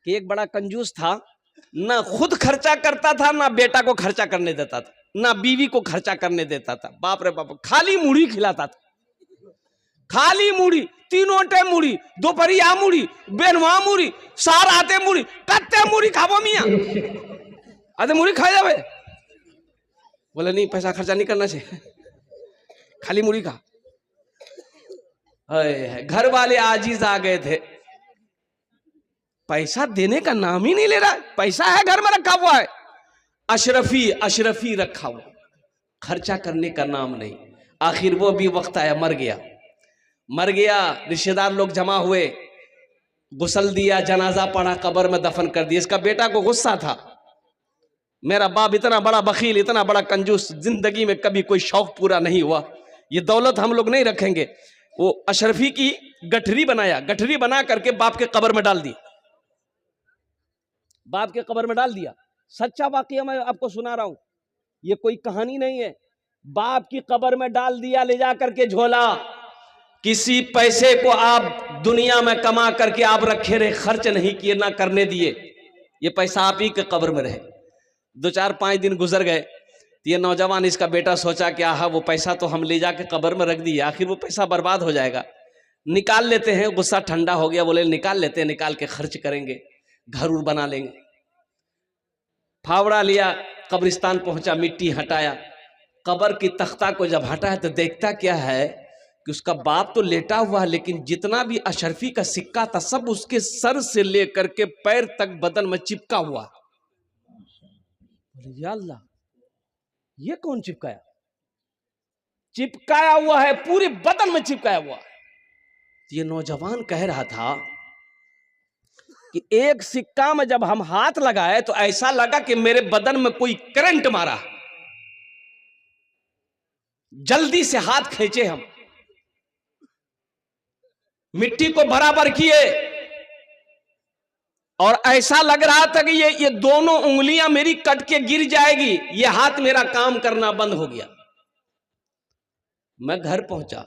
कि एक बड़ा कंजूस था, ना खुद खर्चा करता था, ना बेटा को खर्चा करने देता था, ना बीवी को खर्चा करने देता था। बाप रे बाप, खाली मुड़ी खिलाता था, खाली मुड़ी, तीनों टाइम मुड़ी, दोपहरिया मुड़ी, बेनवा मुड़ी, सार आते मुड़ी, कत्ते मुड़ी खाबो मियाँ, आते मुड़ी खा जावे। बोले नहीं, पैसा खर्चा नहीं करना चाहिए, खाली मुड़ी खा। घर वाले आजीज आ गए थे, पैसा देने का नाम ही नहीं ले रहा। पैसा है घर में रखा हुआ है, अशरफी अशरफी रखा हुआ, खर्चा करने का नाम नहीं। आखिर वो भी वक्त आया, मर गया, मर गया। रिश्तेदार लोग जमा हुए, गुस्ल दिया, जनाजा पढ़ा, कब्र में दफन कर दिया। इसका बेटा को गुस्सा था, मेरा बाप इतना बड़ा बखील, इतना बड़ा कंजूस, जिंदगी में कभी कोई शौक पूरा नहीं हुआ, ये दौलत हम लोग नहीं रखेंगे। वो अशरफी की गठरी बनाया, गठरी बना करके बाप के कब्र में डाल दी, बाप के कब्र में डाल दिया। सच्चा वाकया मैं आपको सुना रहा हूं, ये कोई कहानी नहीं है। बाप की कब्र में डाल दिया, ले जा करके झोला। किसी पैसे को आप दुनिया में कमा करके आप रखे रहे, खर्च नहीं किए, ना करने दिए, ये पैसा आप ही के कब्र में रहे। 2-4-5 दिन गुजर गए, तो ये नौजवान, इसका बेटा सोचा कि आहा, वो पैसा तो हम ले जाके कब्र में रख दिए, आखिर वो पैसा बर्बाद हो जाएगा, निकाल लेते हैं। गुस्सा ठंडा हो गया, बोले निकाल लेते हैं, निकाल के खर्च करेंगे, घर उर बना लेंगे। फावड़ा लिया, कब्रिस्तान पहुंचा, मिट्टी हटाया, कब्र की तख्ता को जब हटाया तो देखता क्या है कि उसका बाप तो लेटा हुआ है, लेकिन जितना भी अशरफी का सिक्का था सब उसके सर से लेकर के पैर तक बदन में चिपका हुआ। या अल्लाह, ये कौन चिपकाया? चिपकाया हुआ है, पूरे बदन में चिपकाया हुआ। ये नौजवान कह रहा था कि एक सिक्का में जब हम हाथ लगाए तो ऐसा लगा कि मेरे बदन में कोई करंट मारा, जल्दी से हाथ खींचे, हम मिट्टी को बराबर किए और ऐसा लग रहा था कि ये दोनों उंगलियां मेरी कट के गिर जाएगी, ये हाथ मेरा काम करना बंद हो गया। मैं घर पहुंचा,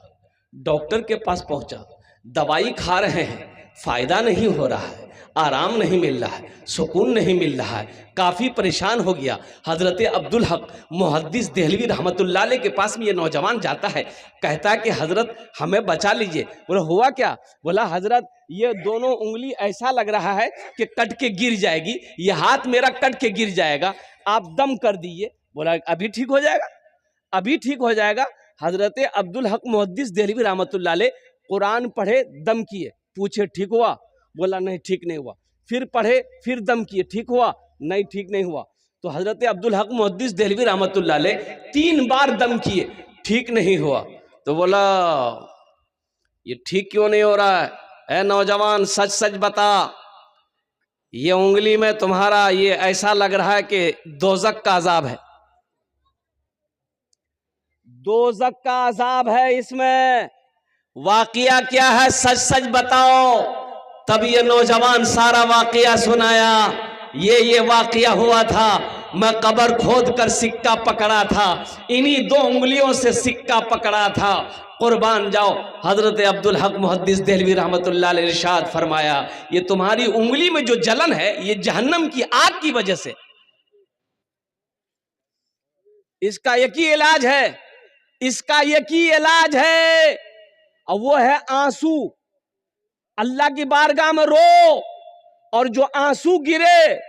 डॉक्टर के पास पहुंचा, दवाई खा रहे हैं, फायदा नहीं हो रहा है, आराम नहीं मिल रहा है, सुकून नहीं मिल रहा है, काफ़ी परेशान हो गया। हज़रत अब्दुल हक मुहद्दिस देहलवी रहमतुल्लाह अलैह के पास में ये नौजवान जाता है, कहता है कि हज़रत हमें बचा लीजिए। बोला हुआ क्या? बोला हज़रत ये दोनों उंगली ऐसा लग रहा है कि कट के गिर जाएगी, ये हाथ मेरा कट के गिर जाएगा, आप दम कर दीजिए। बोला अभी ठीक हो जाएगा, अभी ठीक हो जाएगा। हज़रत अब्दुल हक मुहद्दिस देहलवी रहमतुल्लाह अलैह कुरान पढ़े, दम किए, पूछे ठीक हुआ? बोला नहीं ठीक नहीं हुआ। फिर पढ़े, फिर दम किए, ठीक हुआ? नहीं ठीक नहीं हुआ। तो हजरत अब्दुल हक मुहद्दिस देहलवी रहमतुल्लाह अलैह 3 बार दम किए, ठीक नहीं हुआ। तो बोला ये ठीक क्यों नहीं हो रहा है? ऐ नौजवान सच सच बता, ये उंगली में तुम्हारा ये ऐसा लग रहा है कि दोज़ख का अजाब है, दोज़ख का अजाब है इसमें, वाकया क्या है सच सच बताओ। तब ये नौजवान सारा वाकया सुनाया। ये वाकया हुआ था, मैं कब्र खोद कर सिक्का पकड़ा था, इन्हीं 2 उंगलियों से सिक्का पकड़ा था, कुर्बान जाओ। हजरत अब्दुल हक मुहद्दिस देहलवी रहमतुल्लाह अलैह इरशाद फरमाया, ये तुम्हारी उंगली में जो जलन है ये जहन्नम की आग की वजह से, इसका एक ही इलाज है, इसका एक ही इलाज है, और वो है आंसू। अल्लाह की बारगाह में रो, और जो आंसू गिरे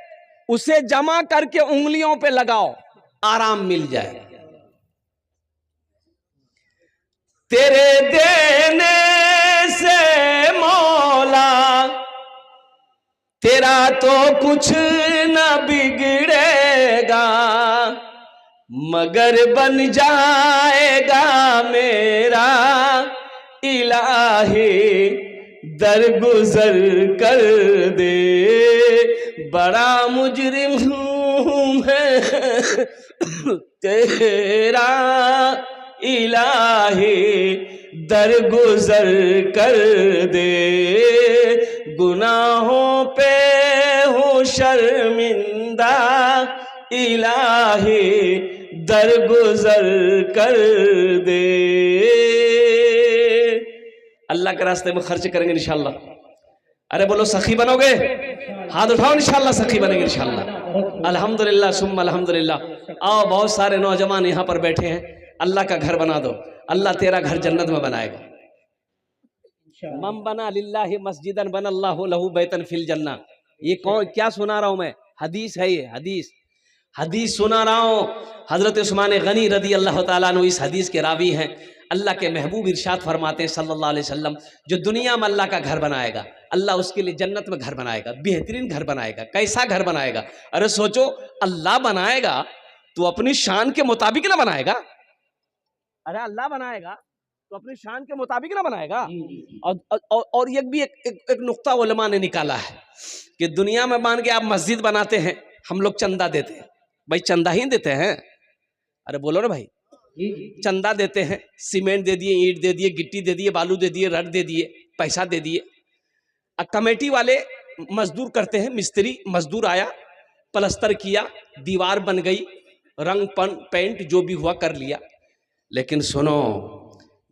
उसे जमा करके उंगलियों पे लगाओ, आराम मिल जाए। तेरे देने से मौला तेरा तो कुछ न बिगड़ेगा, मगर बन जाएगा मेरा इलाही दरगुजर कर दे, बड़ा मुजरिम हूँ मैं तेरा इलाही दरगुजर कर दे, गुनाहों पे हूँ शर्मिंदा इलाही दरगुजर कर दे। अल्लाह के रास्ते में खर्च करेंगे इंशाअल्लाह, अरे बोलो सखी बनोगे? हाथ उठाओ, इंशाल्लाह सखी बनेंगे इंशाल्लाह। अल्हम्दुलिल्लाह सुम्मा अल्हम्दुलिल्लाह। आओ, बहुत सारे नौजवान यहाँ पर बैठे हैं, अल्लाह का घर बना दो, अल्लाह तेरा घर जन्नत में बनाएगा। मम बना लिल्लाहि मस्जिदन बनल्लाहु लहू बैतन फिल जन्ना। ये कौन, क्या सुना रहा हूं मैं? हदीस है, ये हदीस सुना रहा हूं। हजरत उस्मान गनी रदी अल्लाह ताला अन्हु इस हदीस के रावी हैं। अल्लाह के महबूब इरशाद फरमाते हैं सल्लल्लाहु अलैहि वसल्लम, जो दुनिया में अल्लाह का घर बनाएगा, अल्लाह उसके लिए जन्नत में घर बनाएगा, बेहतरीन घर बनाएगा। कैसा घर बनाएगा? अरे सोचो, अल्लाह बनाएगा तो अपनी शान के मुताबिक ना बनाएगा। अरे अल्लाह बनाएगा तो अपनी शान के मुताबिक ना बनाएगा। और ये भी एक नुक्ता उलमा ने निकाला है कि दुनिया में मान के आप मस्जिद बनाते हैं, हम लोग चंदा देते हैं, भाई चंदा ही देते हैं। अरे बोलो ना भाई, चंदा देते हैं, सीमेंट दे दिए, ईंट दे दिए, गिट्टी दे दिए, बालू दे दिए, रड दे दिए, पैसा दे दिए। कमेटी वाले मजदूर करते हैं, मिस्त्री मजदूर आया, प्लस्तर किया, दीवार बन गई, रंग पेंट जो भी हुआ कर लिया। लेकिन सुनो,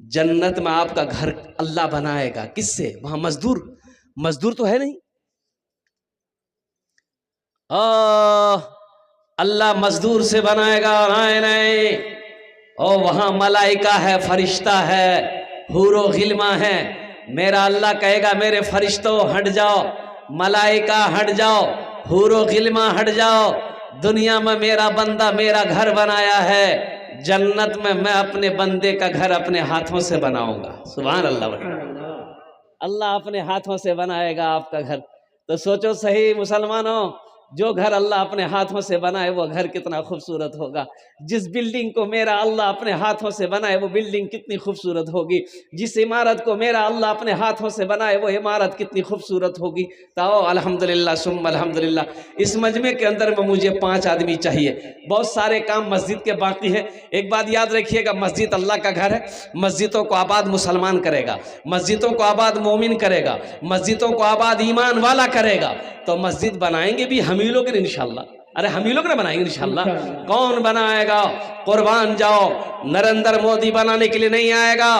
जन्नत में आपका घर अल्लाह बनाएगा किससे? वहां मजदूर तो है नहीं। अल्लाह मजदूर से बनाएगा, नहीं। और वहां मलाइका है, फरिश्ता है, हूरो गिल्मा है। मेरा अल्लाह कहेगा मेरे फरिश्तों हट जाओ, मलाइका हट जाओ, हूरो गिल्मा हट जाओ। दुनिया में मेरा बंदा मेरा घर बनाया है, जन्नत में मैं अपने बंदे का घर अपने हाथों से बनाऊंगा। सुभान अल्लाह। अल्लाह अपने हाथों से बनाएगा आपका घर। तो सोचो सही मुसलमानों, जो घर अल्लाह अपने हाथों से बनाए वो घर कितना खूबसूरत होगा। जिस बिल्डिंग को मेरा अल्लाह अपने हाथों से बनाए वो बिल्डिंग कितनी खूबसूरत होगी। जिस इमारत को मेरा अल्लाह अपने हाथों से बनाए वो इमारत कितनी खूबसूरत होगी। तो अल्हम्दुलिल्लाह सुम्मा अल्हम्दुलिल्लाह। इस मजमे के अंदर में मुझे 5 आदमी चाहिए। बहुत सारे काम मस्जिद के बाकी हैं। एक बात याद रखिएगा, मस्जिद अल्लाह का घर है। मस्जिदों को आबाद मुसलमान करेगा, मस्जिदों को आबाद मोमिन करेगा, मस्जिदों को आबाद ईमान वाला करेगा। तो मस्जिद बनाएंगे भी हम ही लोग इंशाल्लाह। अरे हम ही लोग ना बनाएंगे इंशाल्लाह। कौन बनाएगा? कुर्बान जाओ, नरेंद्र मोदी बनाने के लिए नहीं आएगा,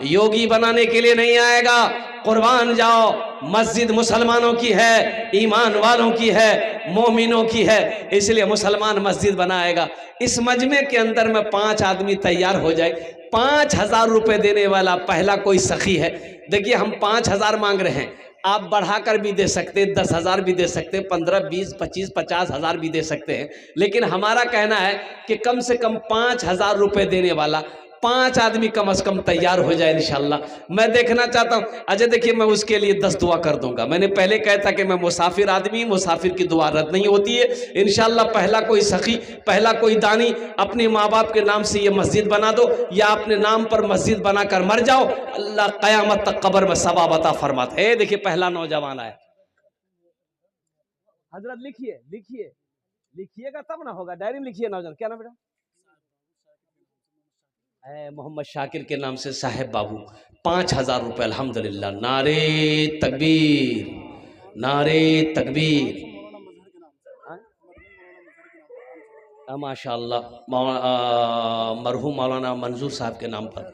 योगी बनाने के लिए नहीं आएगा। कुर्बान जाओ, मस्जिद मुसलमानों की है, ईमान वालों की है, मोमिनों की है, इसलिए मुसलमान मस्जिद बनाएगा। इस मजमे के अंदर में 5 आदमी तैयार हो जाए। 5000 रुपए देने वाला पहला कोई सखी है। देखिए हम 5000 मांग रहे हैं, आप बढ़ाकर भी दे सकते, 10,000 भी दे सकते, 15, 20, 25, 50,000 भी दे सकते हैं। लेकिन हमारा कहना है कि कम से कम 5000 रुपए देने वाला 5 आदमी कम से कम तैयार हो जाए इंशाल्लाह। मैं देखना चाहता हूं। अजय देखिए, मैं उसके लिए 10 दुआ कर दूंगा। मैंने पहले कहा था कि मैं मुसाफिर आदमी, मुसाफिर की दुआ रद्द नहीं होती है। इंशाल्लाह पहला कोई सखी, पहला कोई दानी अपने माँ बाप के नाम से ये मस्जिद बना दो, या अपने नाम पर मस्जिद बनाकर मर जाओ, अल्लाह कयामत तक कब्र में सवाब अता फरमाता है। देखिए पहला नौजवान आया। हजरत लिखिए, लिखिएगा तब ना होगा। डायरी में लिखिए नौजवान, क्या नाम बेटा? मोहम्मद शाकिर के नाम से साहेब बाबू। 5000 रुपए अल्हम्दुलिल्लाह। नारे तकबीर, नारे तकबीर। माशाअल्लाह। मरहूम मौलाना मंजूर साहब के नाम पर,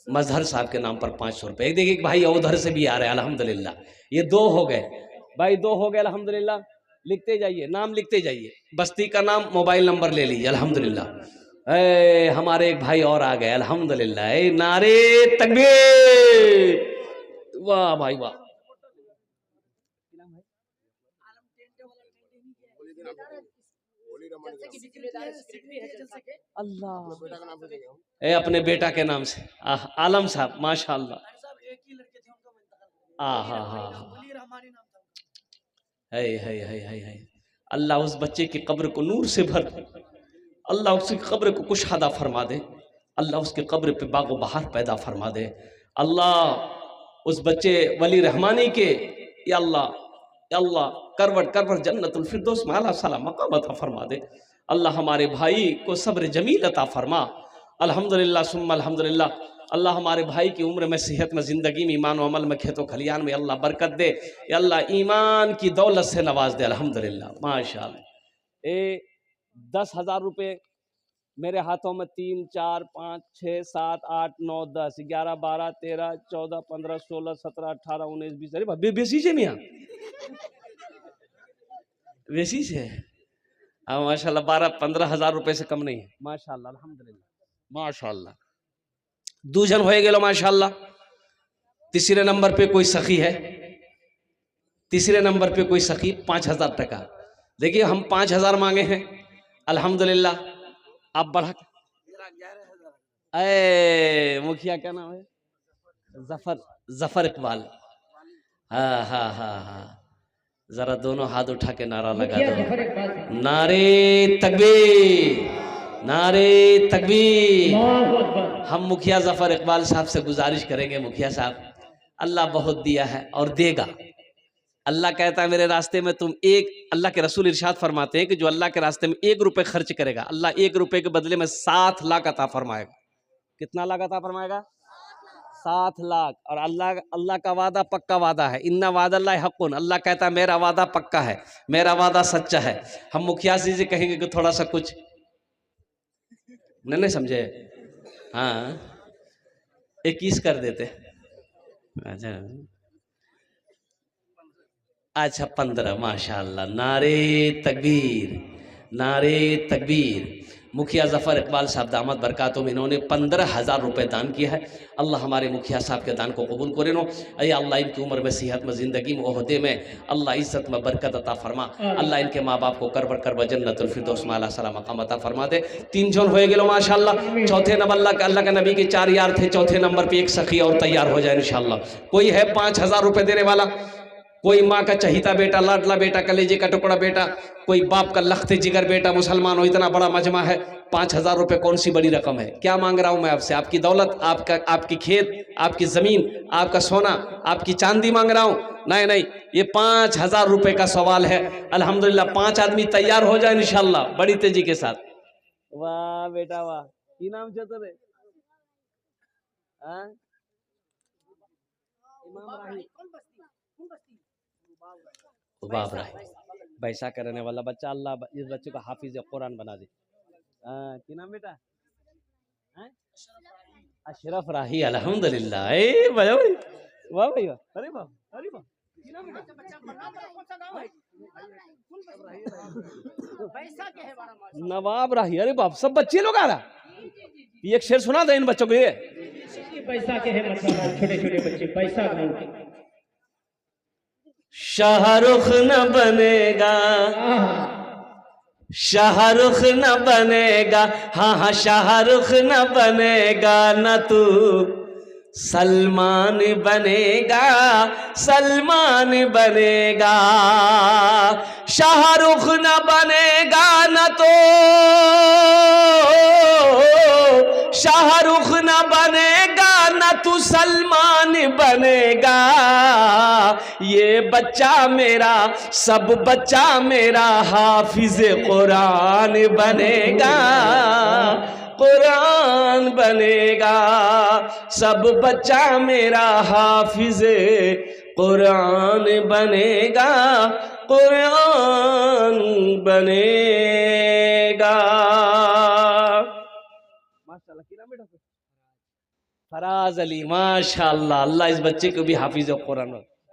मजहर साहब के नाम पर 500 रुपए। देखिए भाई उधर से भी आ रहे हैं अल्हम्दुलिल्लाह। ये 2 हो गए भाई, 2 हो गए अल्हम्दुलिल्लाह। लिखते जाइए, नाम लिखते जाइए, बस्ती का नाम, मोबाइल नंबर ले लीजिए अल्हम्दुलिल्लाह। हमारे एक भाई और आ गए अल्हम्दुलिल्लाह। नारे तकबीर, वाह भाई वाह। अल्लाह, अपने बेटा के नाम से आलम साहब, माशाअल्लाह। है। अल्लाह उस बच्चे की कब्र को नूर से भर दे, अल्लाह उसकी कब्र को कुशादा फरमा दे, अल्लाह उसके कब्र पे बागो बहार पैदा फरमा दे। अल्लाह उस बच्चे वली रहमानी के या अल्लाह करवट जन्नतुल फिरदौस में आला साला मकाम अता फरमा दे। अल्लाह हमारे भाई को सब्र जमील अता फरमा। अल्हम्दुलिल्लाह सुम्मा अल्हम्दुलिल्लाह। अल्लाह हमारे भाई की उम्र में, सेहत में, ज़िंदगी में, ईमान व अमल में, खेतों खलियान में अल्लाह बरकत दे। या अल्लाह ईमान की दौलत से नवाज दे अल्हम्दुलिल्लाह। माशाअल्लाह। 10,000 रुपये मेरे हाथों में 3 4 5 6 7 8 9 10 11 12 13 14 15 16 17 18 19 20। अरे भाई बेसी से मियाँ बेसी से हाँ माशाल्लाह 12-15 हजार रुपए से कम नहीं है माशाल्लाह अल्हम्दुलिल्लाह माशाल्लाह। दूजन हो गेलो माशाल्लाह। तीसरे नंबर पे कोई सखी है, तीसरे नंबर पे कोई सखी 5,000 टका। देखिए हम 5,000 मांगे हैं अल्हम्दुलिल्लाह, आप बढ़ा अरे मुखिया क्या नाम है? जफर जफर इकबाल। हाँ हाँ हाँ हाँ, जरा दोनों हाथ उठा के नारा लगा दो, नारे तकबीर, नारे तकबीर। हम मुखिया जफर इकबाल साहब से गुजारिश करेंगे, मुखिया साहब अल्लाह बहुत दिया है और देगा। अल्लाह कहता है मेरे रास्ते में तुम एक, अल्लाह के रसूल इरशाद फरमाते हैं कि जो अल्लाह के रास्ते में 1 रुपए खर्च करेगा, अल्लाह 1 रुपए के बदले में 7 लाख अता फरमाएगा। कितना लाख अता फरमाएगा? 7 लाख। और अल्लाह का वादा पक्का वादा है, इन्ना वादल्लाहि हक़्क़ुन। अल्लाह कहता है मेरा वादा पक्का है, मेरा वादा सच्चा है। हम मुखिया जी से कहेंगे कि थोड़ा सा कुछ नहीं समझे, हाँ 21 कर देते। अच्छा 15, माशाअल्लाह, नारे तकबीर, नारे तकबीर। मुखिया जफर इकबाल साहब दामद बरकातुहुम, इन्होंने 15,000 रुपये दान किया है। अल्लाह हमारे मुखिया साहब के दान को कबूल करे नो। अय अल्लाह इनकी उम्र में, सेहत में, ज़िंदगी में, ओहदे में अल्लाह इज़्ज़त में बरकत अता फरमा। अल्लाह इनके माँ बाप को करबर करब जन्नतुल फिरदौस में आला साला मकाम अता फरमा दे। 3 जन हो गेलो माशाअल्लाह। चौथे नंबर अल्लाह के नबी के 4 यार थे, चौथे नंबर पे एक सखी और तैयार हो जाए इंशाअल्लाह। कोई है 5,000 रुपये देने वाला? कोई माँ का चहीता बेटा, लाडला बेटा, कलेजे का टुकड़ा बेटा, कोई बाप का लखते जिगर बेटा मुसलमान हो, इतना बड़ा मजमा है। 5,000 रुपये कौन सी बड़ी रकम है? क्या मांग रहा हूं मैं आपसे? आपकी दौलत, आपकी खेत, आपकी जमीन, आपका सोना, आपकी चांदी मांग रहा हूं? नहीं नहीं, ये 5,000 रुपये का सवाल है। अल्हम्दुलिल्लाह 5 आदमी तैयार हो जाए इंशाल्लाह बड़ी तेजी के साथ। वाह बेटा वाह, की नाम है तेरे? बाबरा बैसा करने वाला बच्चा, अल्लाह इस बच्चे को हाफिज कुरान बना दे। की नाम बेटा? अशरफ राही। अल्हम्दुलिल्लाह, ए वाह भाई, अरे वाह, अरे वाह, नवाब राही। अरे बाप, सब बच्चे लोग आ रहा। ये एक शेर सुना दे इन बच्चों को। ये पैसा के है मतलब छोटे छोटे बच्चे पैसा शाहरुख न बनेगा, शाहरुख न बनेगा, हाँ हाँ शाहरुख न बनेगा, न तू सलमान बनेगा, सलमान बनेगा। शाहरुख न बनेगा न तो शाहरुख न बनेगा, न तू सलमान बनेगा। ये बच्चा मेरा, सब बच्चा मेरा हाफिज कुरान बनेगा, कुरान बनेगा। सब बच्चा मेरा हाफिज कुरान बनेगा, कुरान बनेगा। फराज अली, माशाअल्लाह, अल्लाह इस बच्चे को भी हाफिज कुरान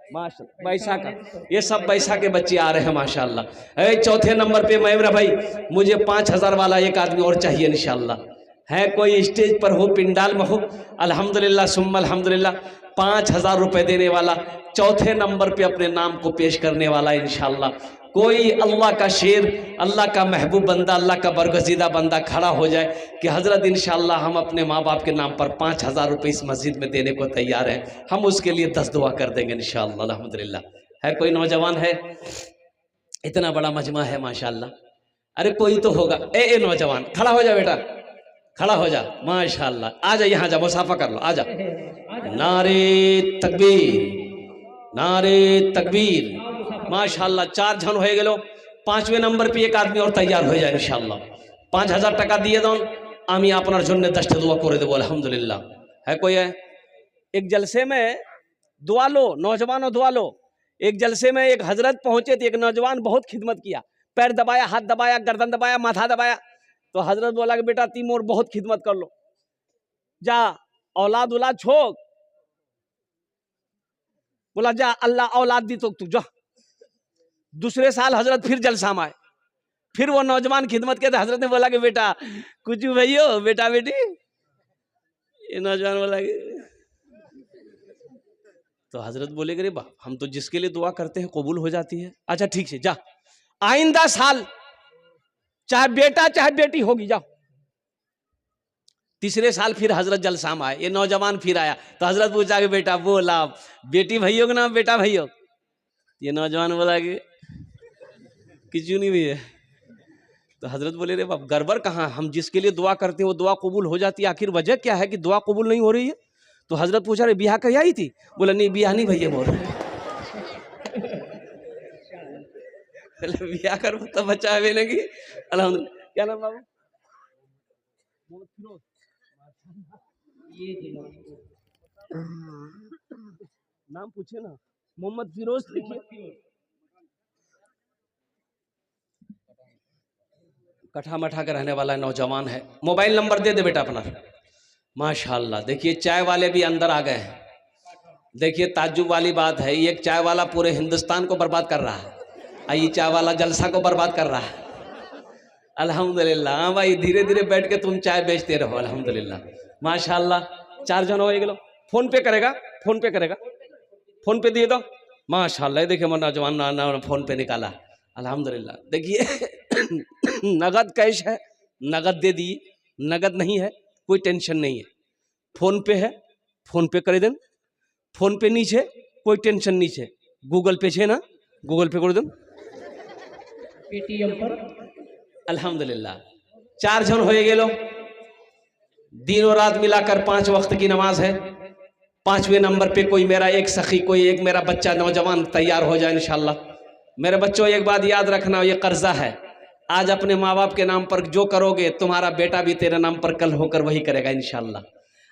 माशाअल्लाह। बैसा का, ये सब बैसा के बच्चे आ रहे हैं माशाअल्लाह। चौथे नंबर पे मेरा भाई, मुझे 5,000 वाला एक आदमी और चाहिए इंशाअल्लाह। है कोई स्टेज पर हो, पिंडाल में हो, अल्हम्दुलिल्लाह सुम्मा अल्हम्दुलिल्लाह, 5,000 रुपये देने वाला, चौथे नंबर पे अपने नाम को पेश करने वाला इंशाअल्लाह। कोई अल्लाह का शेर, अल्लाह का महबूब बंदा, अल्लाह का बरगजीदा बंदा खड़ा हो जाए कि हजरत इंशाअल्लाह हम अपने माँ बाप के नाम पर 5,000 रुपये इस मस्जिद में देने को तैयार हैं, हम उसके लिए 10 दुआ कर देंगे इंशाअल्लाह अल्हम्दुलिल्लाह। है कोई नौजवान है? इतना बड़ा मजमा है माशाअल्लाह। अरे कोई तो होगा। ए नौजवान खड़ा हो जा बेटा, खड़ा हो जा माशाअल्लाह। आ जा, यहाँ जा, मुसाफा कर लो, आ जा। नारे तकबीर, नारे तकबीर। माशाअल्लाह 4 जन हो गेलो। 5वें नंबर पे एक आदमी और तैयार हो जाए इंशाअल्लाह। 5,000 टाका दिए दो, आमी आपनार जन्य 10टा दुआ करे देबो अल्हम्दुलिल्लाह। है कोई? है एक जलसे में दुआ लो, नौजवानों दुआ लो। एक जलसे में एक हजरत पहुंचे थे, एक नौजवान बहुत खिदमत किया, पैर दबाया, हाथ दबाया, गर्दन दबाया, माथा दबाया, तो हजरत बोला कि बेटा तैमूर बहुत खिदमत कर लो, जा औलाद औलाद छोड़। बोला जा अल्लाह औलाद दी तो तू जा। दूसरे साल हजरत फिर जलसा में आए, फिर वो नौजवान खिदमत के थे। हजरत ने बोला कि बेटा कुछ भैयो बेटा बेटी, ये नौजवान बोला कि तो हजरत बोले कि रे बाप हम तो जिसके लिए दुआ करते हैं कबूल हो जाती है। अच्छा ठीक है जा, आइंदा साल चाहे बेटा चाहे बेटी होगी जाओ। तीसरे साल फिर हजरत जलसा में आए, ये नौजवान फिर आया तो हजरत पूछा कि बेटा बोला बेटी भैया के नाम बेटा भैया। ये नौजवान बोला कि क्यों नहीं भैया। तो हजरत बोले रे बाप गड़बड़ कहाँ, हम जिसके लिए दुआ करते हैं वो दुआ कबूल हो जाती है, आखिर वजह क्या है कि दुआ कबूल नहीं हो रही है। तो हजरत पूछा रे ब्याह कर आई थी। बोला नहीं ब्याह नहीं भैया बोल ब्याह कर तो बच्चा है ना कि अल्हम्दुलिल्लाह। क्या नाम बाबू? नाम पूछे ना, मोहम्मद फिरोज लिखिए। कठा मठा के रहने वाला नौजवान है। मोबाइल नंबर दे दे बेटा अपना। माशाल्लाह देखिए चाय वाले भी अंदर आ गए हैं। देखिए ताज्जुब वाली बात है, ये एक चाय वाला पूरे हिंदुस्तान को बर्बाद कर रहा है, ये चाय वाला जलसा को बर्बाद कर रहा है। अल्हम्दुलिल्लाह। हाँ भाई धीरे धीरे बैठ के तुम चाय बेचते रहो। अल्हम्दुलिल्लाह माशाल्लाह। 4 जन हो गए। फोन पे करेगा, फोन पे करेगा, फोन पे दिए दो। माशाल्लाह देखिए वो नौजवान फोन पे निकाला। अल्हम्दुलिल्लाह देखिए नगद कैश है, नगद दे दिए, नगद नहीं है कोई टेंशन नहीं है। फोन पे है, फोन पे कर दें। फोन पे नीचे कोई टेंशन नीचे, गूगल पे छे ना, गूगल पे कर दें, पेटीएम पर। अल्हम्दुलिल्लाह 4 जन हो गए। दिन और रात मिलाकर 5 वक्त की नमाज है। 5वें नंबर पे कोई मेरा एक सखी, कोई एक मेरा बच्चा नौजवान तैयार हो जाए इंशाल्लाह। मेरे बच्चों एक बात याद रखना, ये कर्जा है। आज अपने माँ बाप के नाम पर जो करोगे तुम्हारा बेटा भी तेरे नाम पर कल होकर वही करेगा इंशाल्लाह।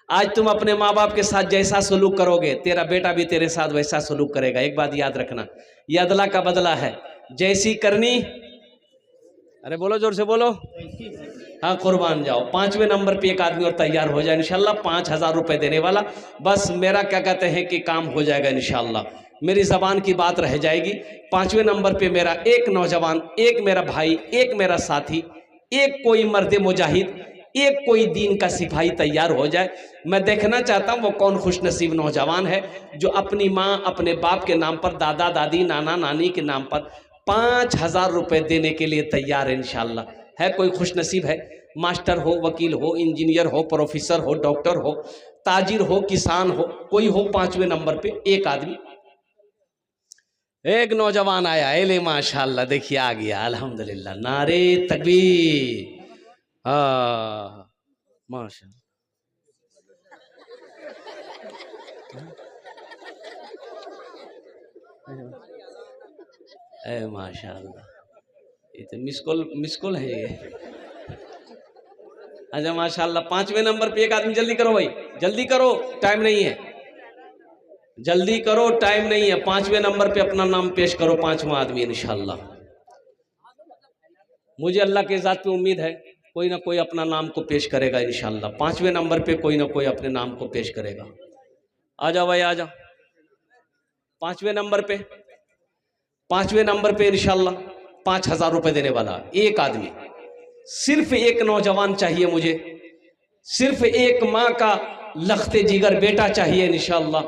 आज तुम अपने माँ बाप के साथ जैसा सलूक करोगे तेरा बेटा भी तेरे साथ वैसा सलूक करेगा। एक बात याद रखना, ये अदला का बदला है, जैसी करनी। अरे बोलो जोर से बोलो। हाँ कुर्बान जाओ। 5वें नंबर पे एक आदमी और तैयार हो जाए इंशाल्लाह, 5000 रुपए देने वाला। बस मेरा क्या कहते हैं कि काम हो जाएगा इंशाल्लाह, मेरी जबान की बात रह जाएगी। 5वें नंबर पे मेरा एक नौजवान, एक मेरा भाई, एक मेरा साथी, एक कोई मर्द मुजाहिद, एक कोई दीन का सिपाही तैयार हो जाए। मैं देखना चाहता हूँ वो कौन खुशनसीब नौजवान है जो अपनी माँ अपने बाप के नाम पर, दादा दादी नाना नानी के नाम पर 5000 रुपए देने के लिए तैयार है इंशाल्लाह। है कोई खुशनसीब है? मास्टर हो, वकील हो, इंजीनियर हो, प्रोफेसर हो, डॉक्टर हो, ताजिर हो, किसान हो, कोई हो। 5वें नंबर पे एक आदमी, एक नौजवान आया। एले माशाल्लाह देखिए आ गया। अल्हम्दुलिल्लाह नारे तकबीर। माशाल्लाह माशाल्लाह, ये तो मिस कॉल है ये। अच्छा माशाल्लाह। 5वें नंबर पे एक आदमी, जल्दी करो भाई, जल्दी करो, टाइम नहीं है, जल्दी करो, टाइम नहीं है। 5वें नंबर पे अपना नाम पेश करो, 5वां आदमी इंशाल्लाह। मुझे अल्लाह के ज़ात पे उम्मीद है कोई ना कोई अपना नाम को पेश करेगा इंशाल्लाह। 5वें नंबर पे कोई ना कोई अपने नाम को पेश करेगा। आ जाओ भाई आ जाओ। 5वें नंबर पे, 5वें नंबर पे इंशाल्लाह 5000 रुपए देने वाला एक आदमी। सिर्फ एक नौजवान चाहिए मुझे, सिर्फ एक माँ का लखते जिगर बेटा चाहिए इंशाल्लाह,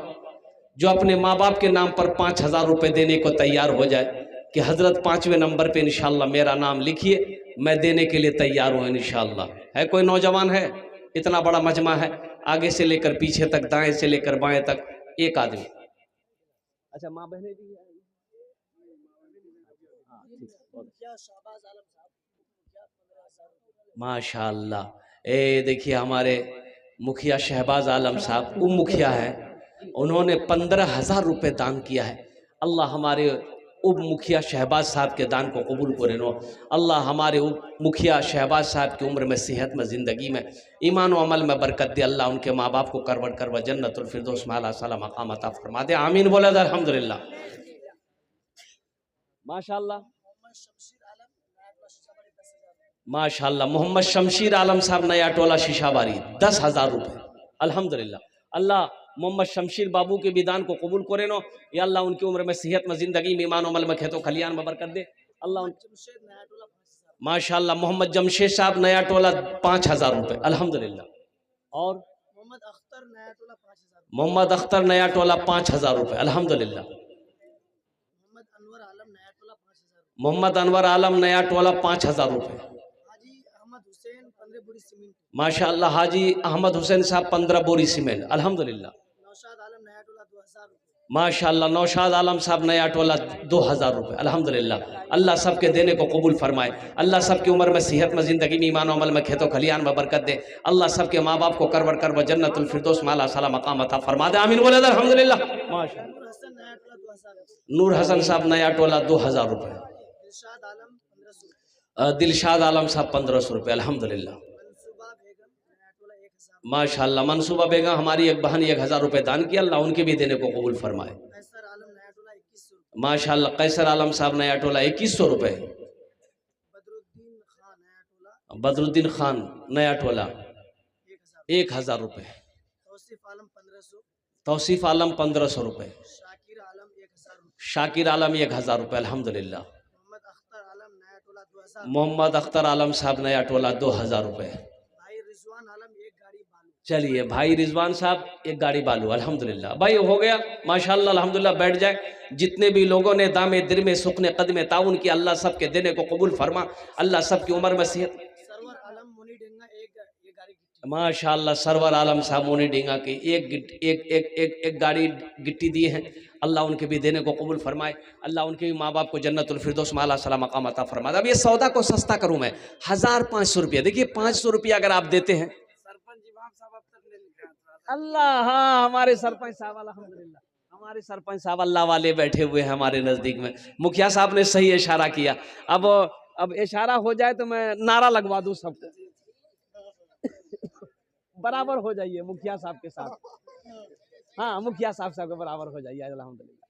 जो अपने माँ बाप के नाम पर 5000 रुपए देने को तैयार हो जाए कि हजरत 5वें नंबर पे इंशाल्लाह मेरा नाम लिखिए, मैं देने के लिए तैयार हूँ इंशाल्लाह। है कोई नौजवान? है? इतना बड़ा मजमा है, आगे से लेकर पीछे तक, दाएं से लेकर बाएं तक, एक आदमी। अच्छा माँ बहने भी माशाल्लाह। ए देखिए हमारे मुखिया शहबाज आलम साहब उप मुखिया है, उन्होंने 15,000 रुपये दान किया है। अल्लाह हमारे उप मुखिया शहबाज साहब के दान को कबूल करे नो। अल्लाह हमारे उप मुखिया शहबाज साहब की उम्र में, सेहत में, ज़िंदगी में, ईमान व अमल में बरकत दे। अल्लाह उनके माँ बाप को करवट करवा जन्नतुल फिरदौस में आला साला मकाम अता फरमा दे। आमीन बोला था। अल्हम्दुलिल्लाह माशाल्लाह। माशाल्लाह। मोहम्मद शमशीर आलम साहब नया टोला शीशाबारी 10,000 रुपये अल्हम्दुलिल्लाह। अल्लाह मोहम्मद शमशीर बाबू के विधान को कबूल करे नो या अल्लाह उनकी उम्र में सेहत में जिंदगी में ईमान अमल में खेतों खलियान में बरकत दे अल्लाह। माशाल्लाह मोहम्मद जमशेद साहब नया टोला 5,000 रुपये अल्हम्दुलिल्लाह। और मोहम्मद अख्तर नया टोला 5,000 रुपये अल्हम्दुलिल्लाह। मोहम्मद अनवर आलम नया टोला 5,000 रुपये। माशाअल्लाह हाजी अहमद हुसैन साहब 15 बोरी सीमेंट अल्हम्दुलिल्लाह। माशाअल्लाह नौशाद आलम साहब नया टोला 2,000 रुपये अल्हम्दुलिल्लाह। अल्लाह सबके देने को कबूल फरमाए, अल्लाह सबकी उम्र में सेहत में जिंदगी में ईमान अमल में खेतों खलियान में बरकत दे, अल्लाह सबके माँ बाप को करवर कर व जन्नतुल फिरदौस माला साला मकाम अता फरमा दे, आमीन बोले अल्हम्दुलिल्लाह। नूर हसन साहब नया टोला 2,000 रुपये। दिलशाद आलम साहब 1,500 रुपये अल्हम्दुलिल्लाह। माशाअल्लाह मनसूबा बेगम हमारी एक बहन 1,000 रुपये दान किया, अल्लाह उनके भी देने को कबूल फरमाए। माशाअल्लाह कैसर आलम साहब नया टोला 2,100 रुपये। बदरुद्दीन खान नया टोला 1,000 रुपये। तौसीफ आलम 1,500 रुपये। शाकिर आलम 1,000 रुपये अल्हम्दुलिल्लाह। मोहम्मद अख्तर आलम साहब नया टोला 2,000 रुपये। चलिए भाई रिजवान साहब एक गाड़ी बालू अल्हम्दुलिल्लाह। भाई हो गया माशाअल्लाह अल्हम्दुलिल्लाह। बैठ जाए। जितने भी लोगों ने दामे दिल में सुखने कदमे ताउन किया अल्लाह सबके देने को कबूल फरमा, अल्लाह सबकी उम्र में सेहत। माशाअल्लाह सरवर आलम साहब मोनी डेंगा की एक गाड़ी गिट्टी दी है, अल्लाह उनके भी देने को कबूल फरमाए, अल्लाह उनके भी माँ बाप को जन्नतुल फिरदौस माला सला मकाम अता फरमाए। अब ये सौदा को सस्ता करूं मैं 1,500 रुपया। देखिए 500 रुपया अगर आप देते हैं अल्लाह। हाँ हमारे सरपंच साहब अल्हम्दुलिल्लाह, हमारे सरपंच साहब अल्लाह वाले बैठे हुए हैं हमारे नजदीक में। मुखिया साहब ने सही इशारा किया। अब इशारा हो जाए तो मैं नारा लगवा दूं सबको, बराबर हो जाइए मुखिया साहब के साथ। हाँ मुखिया साहब के बराबर हो जाइए अल्हम्दुलिल्लाह।